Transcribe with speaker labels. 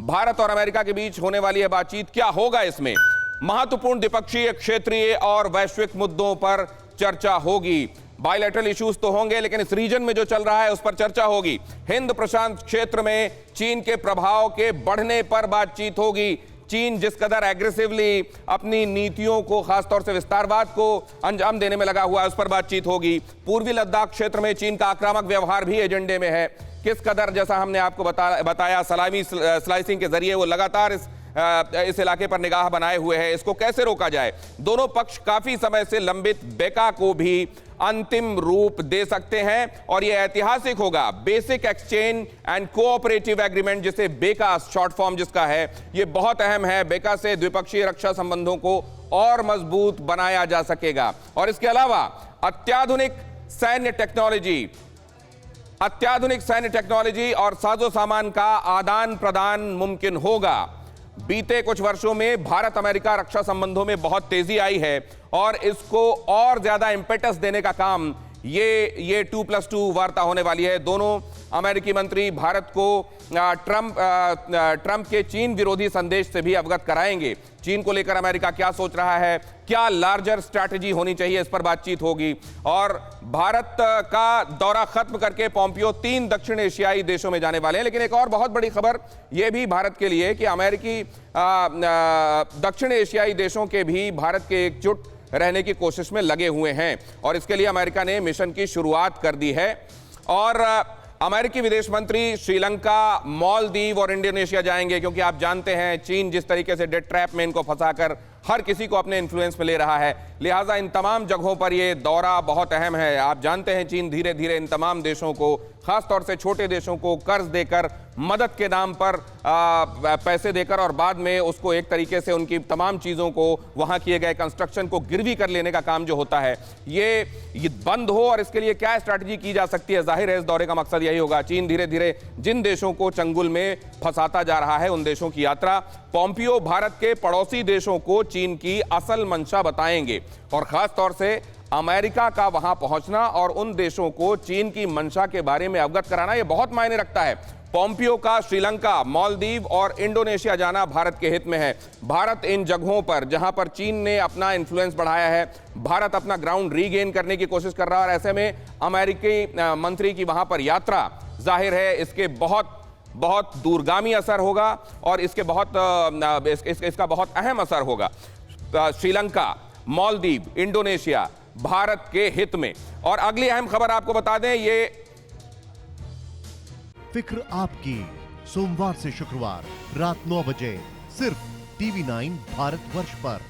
Speaker 1: भारत और अमेरिका के बीच होने वाली यह बातचीत क्या होगा, इसमें महत्वपूर्ण द्विपक्षीय, क्षेत्रीय और वैश्विक मुद्दों पर चर्चा होगी। बायलैटरल इश्यूज तो होंगे, लेकिन इस रीजन में जो चल रहा है उस पर चर्चा होगी। हिंद प्रशांत क्षेत्र में चीन के प्रभाव के बढ़ने पर बातचीत होगी। चीन जिस कदर एग्रेसिवली अपनी नीतियों को, खासतौर से विस्तारवाद को अंजाम देने में लगा हुआ है, उस पर बातचीत होगी। पूर्वी लद्दाख क्षेत्र में चीन का आक्रामक व्यवहार भी एजेंडे में है। किस कदर, जैसा हमने आपको बताया, सलामी स्लाइसिंग के जरिए वो लगातार इस इलाके पर निगाह बनाए हुए है, इसको कैसे रोका जाए। दोनों पक्ष काफी समय से लंबित बेका को भी अंतिम रूप दे सकते हैं और यह ऐतिहासिक होगा। Basic exchange and cooperative agreement, जिसे बेका शॉर्ट फॉर्म जिसका है, यह बहुत अहम है। बेका से द्विपक्षीय रक्षा संबंधों को और मजबूत बनाया जा सकेगा और इसके अलावा अत्याधुनिक सैन्य टेक्नोलॉजी और साजो सामान का आदान प्रदान मुमकिन होगा। बीते कुछ वर्षों में भारत अमेरिका रक्षा संबंधों में बहुत तेजी आई है और इसको और ज्यादा इंपेटस देने का काम ये 2+2 वार्ता होने वाली है। दोनों अमेरिकी मंत्री भारत को ट्रंप के चीन विरोधी संदेश से भी अवगत कराएंगे। चीन को लेकर अमेरिका क्या सोच रहा है, क्या लार्जर स्ट्रैटेजी होनी चाहिए, इस पर बातचीत होगी। और भारत का दौरा खत्म करके पोम्पियो 3 दक्षिण एशियाई देशों में जाने वाले हैं। लेकिन एक और बहुत बड़ी खबर यह भी भारत के लिए कि अमेरिकी दक्षिण एशियाई देशों के भी भारत के एकजुट रहने की कोशिश में लगे हुए हैं और इसके लिए अमेरिका ने मिशन की शुरुआत कर दी है। और अमेरिकी विदेश मंत्री श्रीलंका, मालदीव और इंडोनेशिया जाएंगे, क्योंकि आप जानते हैं चीन जिस तरीके से डेट ट्रैप में इनको फंसाकर हर किसी को अपने इन्फ्लुएंस में ले रहा है। लिहाजा इन तमाम जगहों पर यह दौरा बहुत अहम है। आप जानते हैं चीन धीरे धीरे इन तमाम देशों को, खासतौर से छोटे देशों को, कर्ज देकर, मदद के नाम पर पैसे देकर और बाद में उसको एक तरीके से उनकी तमाम चीज़ों को, वहाँ किए गए कंस्ट्रक्शन को गिरवी कर लेने का काम जो होता है, ये बंद हो। और इसके लिए क्या स्ट्रैटेजी की जा सकती है, जाहिर है इस दौरे का मकसद यही होगा। चीन धीरे धीरे जिन देशों को चंगुल में फंसाता जा रहा है उन देशों की यात्रा। पोम्पियो भारत के पड़ोसी देशों को चीन की असल मंशा बताएंगे और खास तौर से अमेरिका का वहां पहुंचना और उन देशों को चीन की मंशा के बारे में अवगत कराना, यह बहुत मायने रखता है। पोम्पियो का श्रीलंका, मालदीव और इंडोनेशिया जाना भारत के हित में है। भारत इन जगहों पर जहां पर चीन ने अपना इन्फ्लुएंस बढ़ाया है, भारत अपना ग्राउंड रीगेन करने की कोशिश कर रहा है और ऐसे में अमेरिकी मंत्री की वहां पर यात्रा, जाहिर है इसके बहुत दूरगामी असर होगा और इसका बहुत अहम असर होगा। श्रीलंका, मालदीव, इंडोनेशिया भारत के हित में। और अगली अहम खबर आपको बता दें, ये
Speaker 2: फिक्र आपकी, सोमवार से शुक्रवार रात 9 बजे सिर्फ TV9 भारतवर्ष पर।